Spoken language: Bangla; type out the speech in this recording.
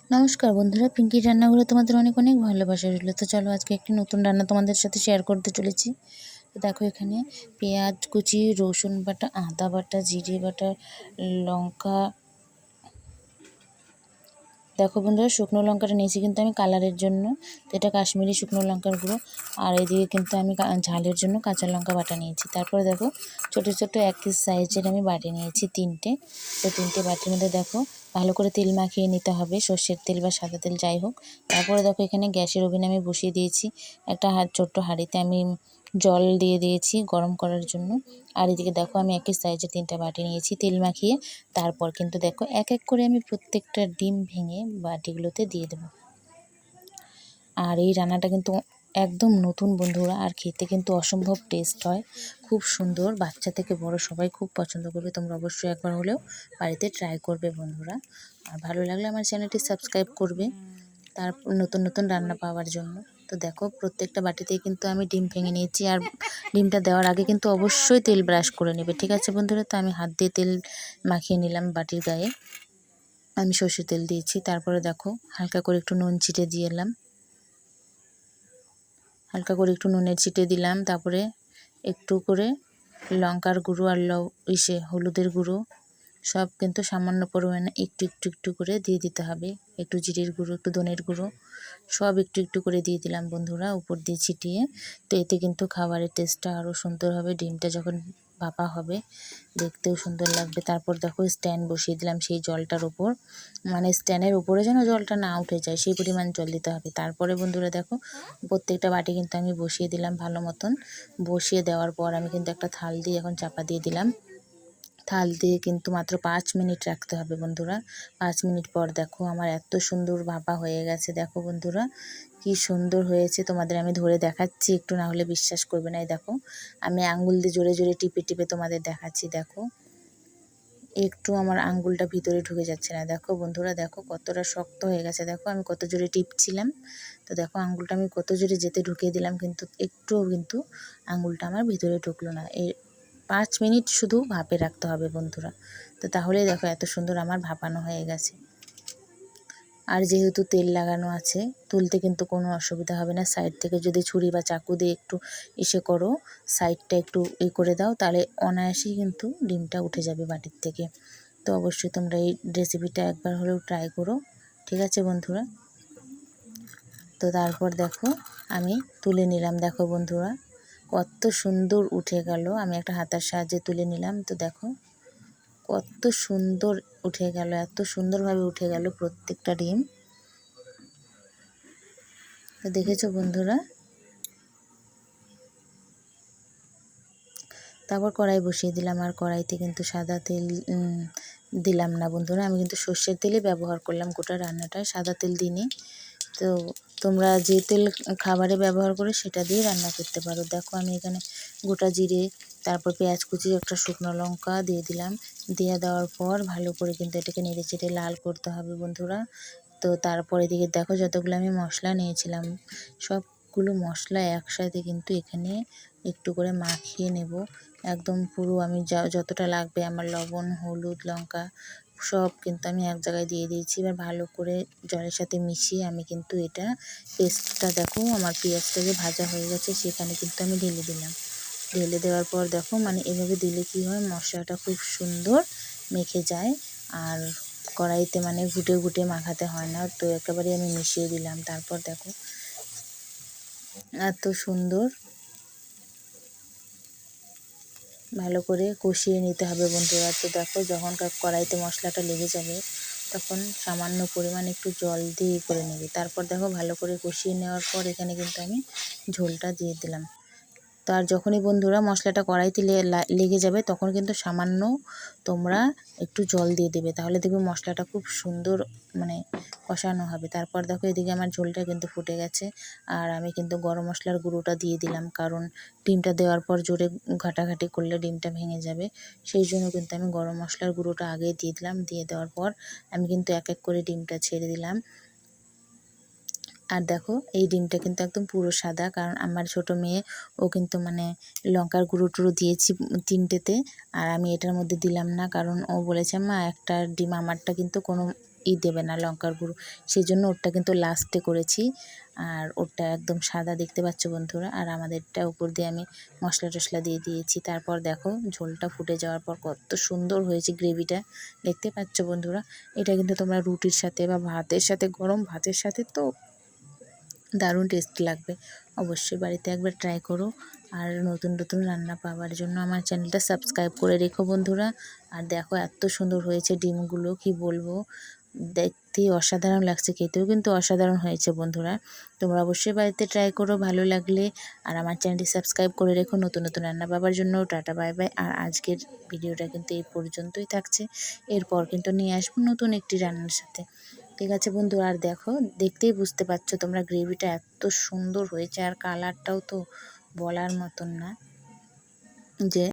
নমস্কার বন্ধুরা, পিঙ্কির রান্নাঘরে তোমাদের অনেক অনেক ভালোবাসা রইল। তো চলো আজকে একটি নতুন রান্না তোমাদের সাথে শেয়ার করতে চলেছি। তো দেখো এখানে পেঁয়াজ কুচি, রসুন বাটা, আদা বাটা, জিরে বাটা, লঙ্কা, দেখো বন্ধুরা শুকনো লঙ্কাটা নিয়েছি কিন্তু আমি কালারের জন্য, তো এটা কাশ্মীরি শুকনো লঙ্কার গুঁড়ো। আর এদিকে কিন্তু আমি ঝালের জন্য কাঁচা লঙ্কা বাটা নিয়েছি। তারপরে দেখো ছোটো ছোটো এক পিস সাইজের আমি বাটি নিয়েছি তিনটে। তো তিনটে বাটির মধ্যে দেখো ভালো করে তেল মাখিয়ে নিতে হবে, সর্ষের তেল বা সাদা তেল যাই হোক। তারপরে দেখো এখানে গ্যাসের ওভেনে আমি বসিয়ে দিয়েছি একটা ছোট্ট হাঁড়িতে আমি জল দিয়ে দিয়েছি গরম করার জন্য। আর এদিকে দেখো আমি একই সাইজের তিনটা বাটি নিয়েছি তেল মাখিয়ে। তারপর কিন্তু দেখো এক এক করে আমি প্রত্যেকটা ডিম ভেঙে বাটিগুলোতে দিয়ে দেবো। আর এই রান্নাটা কিন্তু একদম নতুন বন্ধুরা, আর খেতে কিন্তু অসম্ভব টেস্ট হয়, খুব সুন্দর, বাচ্চা থেকে বড় সবাই খুব পছন্দ করবে। তোমরা অবশ্যই একবার হলেও বাড়িতে ট্রাই করবে বন্ধুরা। আর ভালো লাগলে আমার চ্যানেলটি সাবস্ক্রাইব করবে তার নতুন নতুন রান্না পাওয়ার জন্য। তো দেখো প্রত্যেকটা বাটিতেই কিন্তু আমি ডিম ভেঙে নিয়েছি। আর ডিমটা দেওয়ার আগে কিন্তু অবশ্যই তেল ব্রাশ করে নেবে, ঠিক আছে বন্ধুরা। তো আমি হাত দিয়ে তেল মাখিয়ে নিলাম বাটির গায়ে, আমি সর্ষের তেল দিয়েছি। তারপরে দেখো হালকা করে একটু নুন ছিটে দিয়ে এলাম, হালকা করে একটু নুনের ছিটে দিলাম। তারপরে একটু করে লঙ্কার গুঁড়ো আর হলুদের গুঁড়ো সব কিন্তু সামান্য পরিমাণে একটু একটু একটু করে দিয়ে দিতে হবে। একটু জিরের গুঁড়ো, একটু ধনের গুঁড়ো সব একটু একটু করে দিয়ে দিলাম বন্ধুরা উপর দিয়ে ছিটিয়ে। তো এতে কিন্তু খাবারের টেস্টটা আরও সুন্দর হবে, ডিমটা যখন ভাপা হবে দেখতেও সুন্দর লাগবে। তারপর দেখো স্ট্যান্ড বসিয়ে দিলাম সেই জলটার উপর, মানে স্ট্যান্ডের উপরে যেন জলটা না উঠে যায় সেই পরিমাণ জল দিতে হবে। তারপরে বন্ধুরা দেখো প্রত্যেকটা বাটি কিন্তু আমি বসিয়ে দিলাম ভালো মতন। বসিয়ে দেওয়ার পর আমি কিন্তু একটা থাল দিয়ে এখন চাপা দিয়ে দিলাম। থাল দিয়ে কিন্তু মাত্র 5 মিনিট রাখতে হবে বন্ধুরা। 5 মিনিট পর দেখো আমার এত সুন্দর ভাপা হয়ে গেছে। দেখো বন্ধুরা কি সুন্দর হয়েছে, তোমাদের আমি ধরে দেখাচ্ছি, একটু না হলে বিশ্বাস করবে না। এই দেখো আমি আঙ্গুল দিয়ে জোরে জোরে টিপে টিপে তোমাদের দেখাচ্ছি। দেখো একটু আমার আঙ্গুলটা ভিতরে ঢুকে যাচ্ছে না। দেখো বন্ধুরা দেখো কতটা শক্ত হয়ে গেছে, দেখো আমি কত জোরে টিপছিলাম। তো দেখো আঙ্গুলটা আমি কত জোরে যেতে ঢুকিয়ে দিলাম, কিন্তু একটুও কিন্তু আঙ্গুলটা আমার ভিতরে ঢুকলো না। 5 মিনিট শুধু ভাপে রাখতে হবে বন্ধুরা। তো তাহলেই দেখো এত সুন্দর আমার ভাপানো হয়ে গেছে। আর যেহেতু তেল লাগানো আছে তুলতে কিন্তু কোনো অসুবিধা হবে না। সাইড থেকে যদি ছুরি বা চাকু দিয়ে একটু করো, সাইডটা একটু করে দাও, তাহলে অনায়াসেই কিন্তু ডিমটা উঠে যাবে বাটির থেকে। তো অবশ্যই তোমরা এই রেসিপিটা একবার হলেও ট্রাই করো, ঠিক আছে বন্ধুরা। তো তারপর দেখো আমি তুলে নিলাম। দেখো বন্ধুরা কত সুন্দর উঠে গেল, আমি একটা হাতার সাহায্যে তুলে নিলাম। তো দেখো কত সুন্দর উঠে গেল, এত সুন্দরভাবে উঠে গেল প্রত্যেকটা ডিম। তো দেখেছো বন্ধুরা। তারপর কড়াই বসিয়ে দিলাম, আর কড়াইতে কিন্তু সাদা তেল দিলাম না বন্ধুরা, আমি কিন্তু সর্ষের তেলই ব্যবহার করলাম গোটা রান্নাটায়, সাদা তেল দিইনি। তো তোমরা যে তেল খাবারে ব্যবহার করে সেটা দিয়ে রান্না করতে পারো। দেখো আমি এখানে গোটা জিরে, তারপর পেঁয়াজ কুচি, একটা শুকনো লঙ্কা দিয়ে দিলাম। দিয়ে দেওয়ার পর ভালো করে কিন্তু এটাকে নেড়ে চেড়ে লাল করতে হবে বন্ধুরা। তো তারপর এদিকে দেখো যতগুলো আমি মশলা নিয়েছিলাম সবগুলো মশলা একসাথে কিন্তু এখানে একটু করে মাখিয়ে নেব একদম পুরো। আমি যতটা লাগবে আমার লবণ, হলুদ, লঙ্কা সব কিন্তু আমি এক জায়গায় দিয়ে দিয়েছি। এবার ভালো করে জলের সাথে মিশিয়ে আমি কিন্তু এটা পেস্টটা, দেখো আমার পেঁয়াজটা যে ভাজা হয়ে গেছে সেখানে কিন্তু আমি ঢেলে দিলাম। ঢেলে দেওয়ার পর দেখো মানে এভাবে দিলে কি হয়, মশলাটা খুব সুন্দর মেখে যায়। আর কড়াইতে মানে ঘুটে ঘুটে মাখাতে হয় না, তো একেবারে আমি মিশিয়ে দিলাম। তারপর দেখো এত সুন্দর ভালো করে কষিয়ে নিতে হবে বন্ধুরা। তো দেখো যখন কড়াইতে মশলাটা লেগে যাবে তখন সামান্য পরিমাণ একটু জল দিয়ে করে নেবে। তারপর দেখো ভালো করে কষিয়ে নেওয়ার পর এখানে কিন্তু আমি ঝোলটা দিয়ে দিলাম। তো আর যখনই বন্ধুরা মশলাটা কড়াইতে লেগে যাবে তখন কিন্তু সামান্য তোমরা একটু জল দিয়ে দেবে, তাহলে দেখবে মশলাটা খুব সুন্দর মানে কষানো হবে। তারপর দেখো এদিকে আমার ঝোলটা কিন্তু ফুটে গেছে, আর আমি কিন্তু গরম মশলার গুঁড়োটা দিয়ে দিলাম, কারণ ডিমটা দেওয়ার পর জোরে ঘাটাঘাটি করলে ডিমটা ভেঙে যাবে, সেই জন্য কিন্তু আমি গরম মশলার গুঁড়োটা আগে দিয়ে দিলাম। দিয়ে দেওয়ার পর আমি কিন্তু এক এক করে ডিমটা ছেড়ে দিলাম। আর দেখো এই ডিমটা কিন্তু একদম পুরো সাদা, কারণ আমার ছোট মেয়ে ও কিন্তু মানে লঙ্কার গুঁড়ো টুড়ো দিয়েছি তিনটেতে, আর আমি এটার মধ্যে দিলাম না, কারণ ও বলেছে মা একটা ডিম আমারটা কিন্তু কোনো দেবে না লঙ্কার গুঁড়ো, সেই জন্য ওরটা কিন্তু লাস্টে করেছি। আর ওরটা একদম সাদা দেখতে পাচ্ছ বন্ধুরা। আর আমাদেরটা উপর দিয়ে আমি মশলা টশলা দিয়ে দিয়েছি। তারপর দেখো ঝোলটা ফুটে যাওয়ার পর কত সুন্দর হয়েছে গ্রেভিটা, দেখতে পাচ্ছ বন্ধুরা। এটা কিন্তু তোমরা রুটির সাথে বা ভাতের সাথে, গরম ভাতের সাথে তো দারুণ টেস্ট লাগবে। অবশ্যই বাড়িতে একবার ট্রাই করো। আর নতুন নতুন রান্না পাওয়ার জন্য আমার চ্যানেলটা সাবস্ক্রাইব করে রেখো বন্ধুরা। আর দেখো এত সুন্দর হয়েছে ডিমগুলো, কি বলবো, দেখতে অসাধারণ লাগছে, খেতেও কিন্তু অসাধারণ হয়েছে বন্ধুরা। তোমরা অবশ্যই বাড়িতে ট্রাই করো ভালো লাগলে। আর আমার চ্যানেলটি সাবস্ক্রাইব করে রেখো নতুন নতুন রান্না পাওয়ার জন্য। Tata bye bye. আর আজকের ভিডিওটা কিন্তু এই পর্যন্তই থাকছে। এরপর কিন্তু নিয়ে আসবো নতুন একটি রান্নার সাথে। ঠিক আছে বন্ধু। আর দেখো, দেখতেই বুঝতে পারছো তোমরা গ্রেভিটা এত সুন্দর হয়েছে, আর কালারটাও তো বলার মতন না, যে